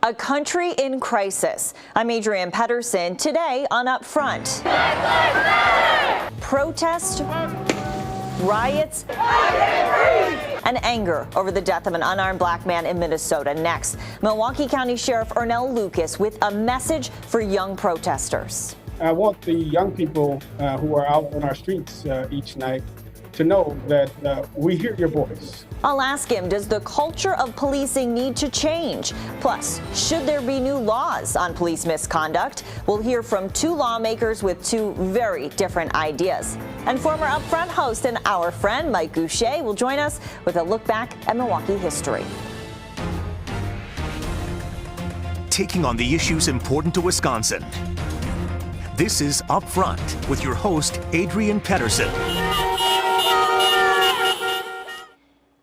A country in crisis. I'm Adrienne Pedersen. Today on Up Front. Protest, riots, and anger over the death of an unarmed black man in Minnesota. Next, Milwaukee County Sheriff Ernell Lucas with a message for young protesters. I want the young people who are out on our streets each night to know that we hear your voice. I'll ask him, does the culture of policing need to change? Plus, should there be new laws on police misconduct? We'll hear from two lawmakers with two very different ideas. And former Upfront host and our friend Mike Goucher will join us with a look back at Milwaukee history. Taking on the issues important to Wisconsin. This is Up Front with your host, Adrienne Pedersen.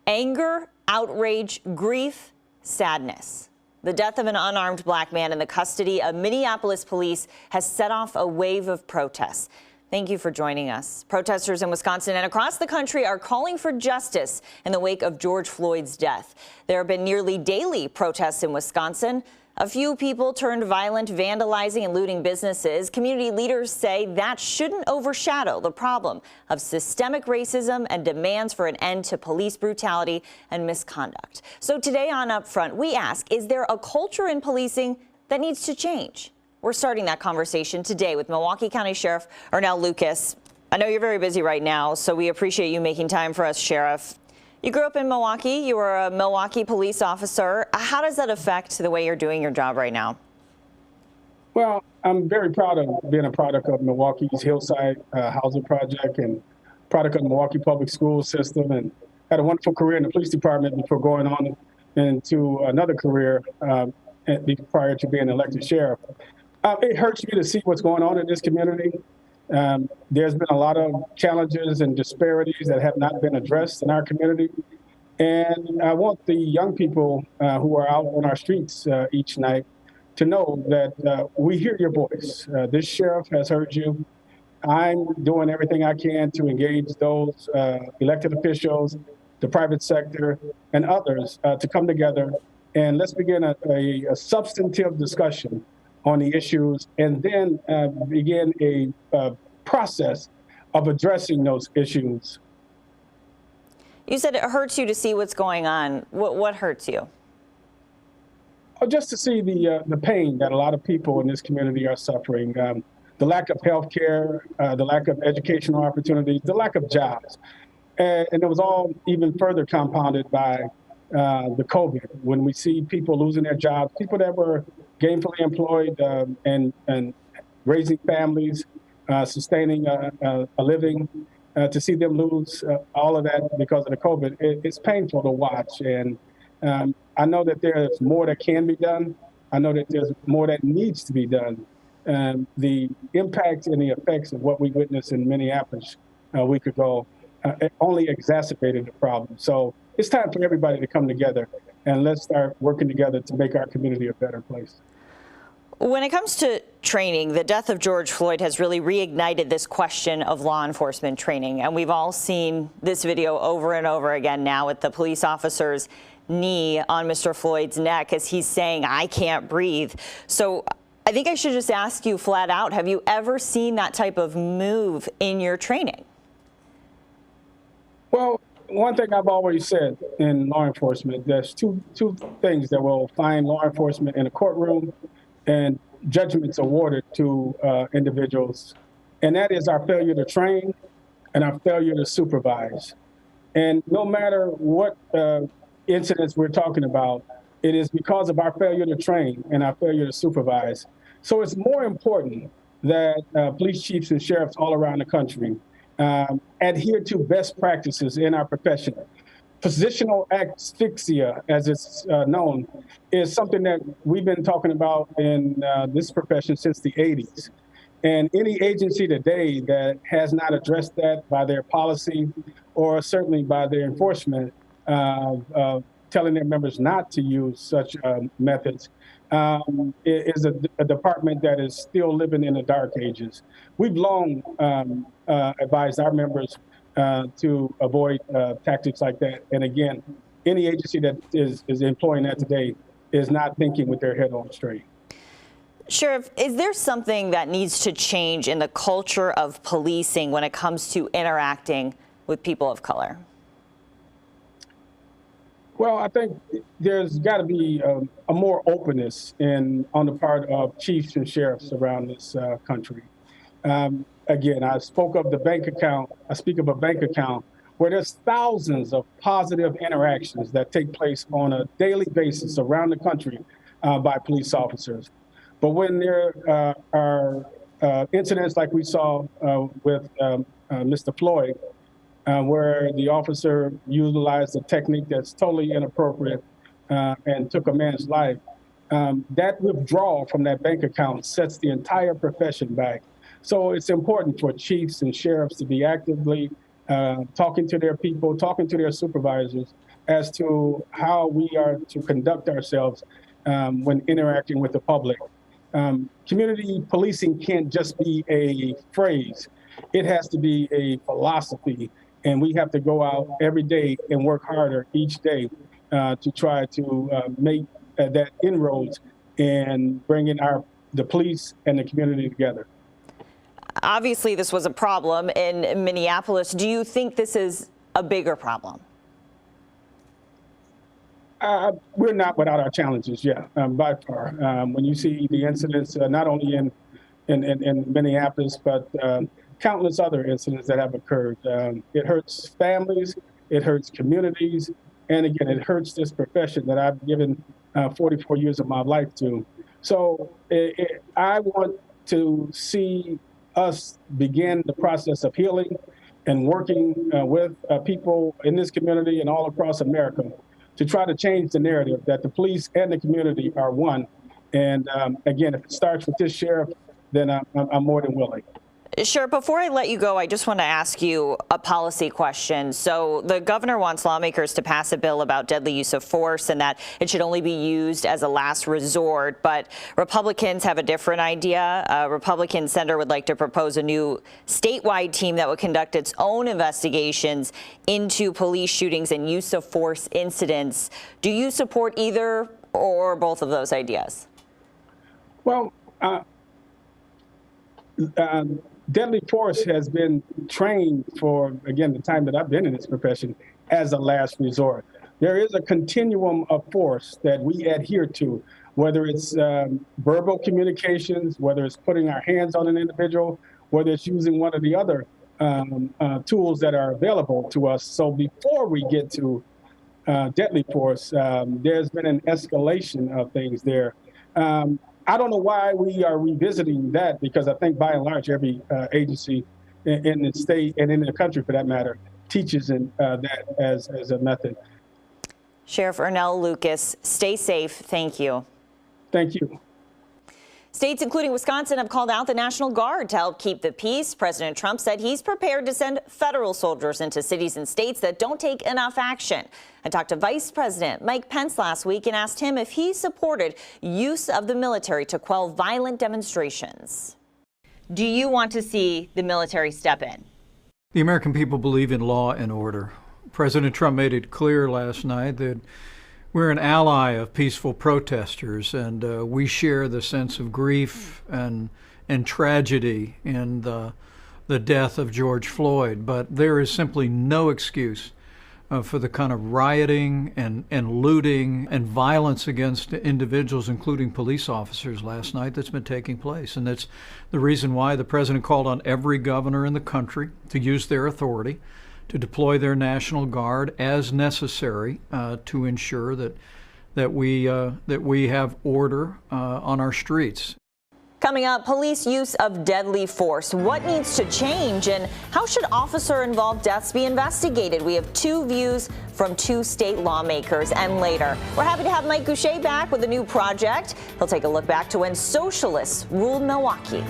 Anger, outrage, grief, sadness. The death of an unarmed black man in the custody of Minneapolis police has set off a wave of protests. Thank you for joining us. Protesters in Wisconsin and across the country are calling for justice in the wake of George Floyd's death. There have been nearly daily protests in Wisconsin. A few people turned violent, vandalizing and looting businesses. Community leaders say that shouldn't overshadow the problem of systemic racism and demands for an end to police brutality and misconduct. So today on Upfront, we ask, is there a culture in policing that needs to change? We're starting that conversation today with Milwaukee County Sheriff Ernell Lucas. I know you're very busy right now, so we appreciate you making time for us, Sheriff. You grew up in Milwaukee. You were a Milwaukee police officer. How does that affect the way you're doing your job right now? Well, I'm very proud of being a product of Milwaukee's Hillside Housing Project and product of the Milwaukee Public School System, and had a wonderful career in the police department before going on into another career prior to being elected sheriff. It hurts me to see what's going on in this community. There's been a lot of challenges and disparities that have not been addressed in our community. And I want the young people who are out on our streets each night to know that we hear your voice. This sheriff has heard you. I'm doing everything I can to engage those elected officials, the private sector, and others to come together. And let's begin a substantive discussion on the issues, and then begin a process of addressing those issues. You said it hurts you to see what's going on. What hurts you? Oh, just to see the pain that a lot of people in this community are suffering, the lack of health care, the lack of educational opportunities, the lack of jobs. And it was all even further compounded by the COVID, when we see people losing their jobs, people that were gainfully employed and raising families, sustaining a living, to see them lose all of that because of the COVID, it's painful to watch. And I know that there's more that can be done. I know that there's more that needs to be done. The impact and the effects of what we witnessed in Minneapolis a week ago only exacerbated the problem. So it's time for everybody to come together, and let's start working together to make our community a better place. When it comes to training, the death of George Floyd has really reignited this question of law enforcement training. And we've all seen this video over and over again now with the police officer's knee on Mr. Floyd's neck as he's saying, "I can't breathe." So I think I should just ask you flat out, have you ever seen that type of move in your training? Well, one thing I've always said in law enforcement, there's two things that will find law enforcement in a courtroom and judgments awarded to individuals. And that is our failure to train and our failure to supervise. And no matter what incidents we're talking about, it is because of our failure to train and our failure to supervise. So it's more important that police chiefs and sheriffs all around the country adhere to best practices in our profession. Positional asphyxia, as it's known, is something that we've been talking about in this profession since the 80s. And any agency today that has not addressed that by their policy or certainly by their enforcement, telling their members not to use such methods, is a department that is still living in the dark ages. We've long advised our members to avoid tactics like that. And again, any agency that is employing that today is not thinking with their head on straight. Sheriff, is there something that needs to change in the culture of policing when it comes to interacting with people of color? Well, I think there's got to be a more openness on the part of chiefs and sheriffs around this country. Again, I spoke of the bank account. I speak of a bank account where there's thousands of positive interactions that take place on a daily basis around the country by police officers. But when there are incidents like we saw with Mr. Floyd, where the officer utilized a technique that's totally inappropriate and took a man's life, that withdrawal from that bank account sets the entire profession back. So it's important for chiefs and sheriffs to be actively talking to their people, talking to their supervisors as to how we are to conduct ourselves when interacting with the public. Community policing can't just be a phrase. It has to be a philosophy, and we have to go out every day and work harder each day to try to make that inroads and bringing the police and the community together. Obviously, this was a problem in Minneapolis. Do you think this is a bigger problem? We're not without our challenges, by far. When you see the incidents, not only in Minneapolis, but countless other incidents that have occurred, it hurts families, it hurts communities, and again, it hurts this profession that I've given 44 years of my life to. So I want to see us begin the process of healing and working with people in this community and all across America to try to change the narrative that the police and the community are one. And again, if it starts with this sheriff, then I'm more than willing. Sure. Before I let you go, I just want to ask you a policy question. So the governor wants lawmakers to pass a bill about deadly use of force and that it should only be used as a last resort. But Republicans have a different idea. A Republican senator would like to propose a new statewide team that would conduct its own investigations into police shootings and use of force incidents. Do you support either or both of those ideas? Well, deadly force has been trained for, again, the time that I've been in this profession, as a last resort. There is a continuum of force that we adhere to, whether it's verbal communications, whether it's putting our hands on an individual, whether it's using one of the other tools that are available to us. So before we get to deadly force, there's been an escalation of things there. I don't know why we are revisiting that, because I think by and large every agency in the state and in the country, for that matter, teaches that as a method. Sheriff Ernell Lucas, stay safe. Thank you. Thank you. States, including Wisconsin, have called out the National Guard to help keep the peace. President Trump said he's prepared to send federal soldiers into cities and states that don't take enough action. I talked to Vice President Mike Pence last week and asked him if he supported use of the military to quell violent demonstrations. Do you want to see the military step in? The American people believe in law and order. President Trump made it clear last night that we're an ally of peaceful protesters, and we share the sense of grief and tragedy in the death of George Floyd. But there is simply no excuse for the kind of rioting and looting and violence against individuals, including police officers, last night that's been taking place. And that's the reason why the president called on every governor in the country to use their authority to deploy their National Guard as necessary to ensure that we have order on our streets. Coming up, police use of deadly force. What needs to change, and how should officer-involved deaths be investigated? We have two views from two state lawmakers. And later, we're happy to have Mike Goucher back with a new project. He'll take a look back to when socialists ruled Milwaukee.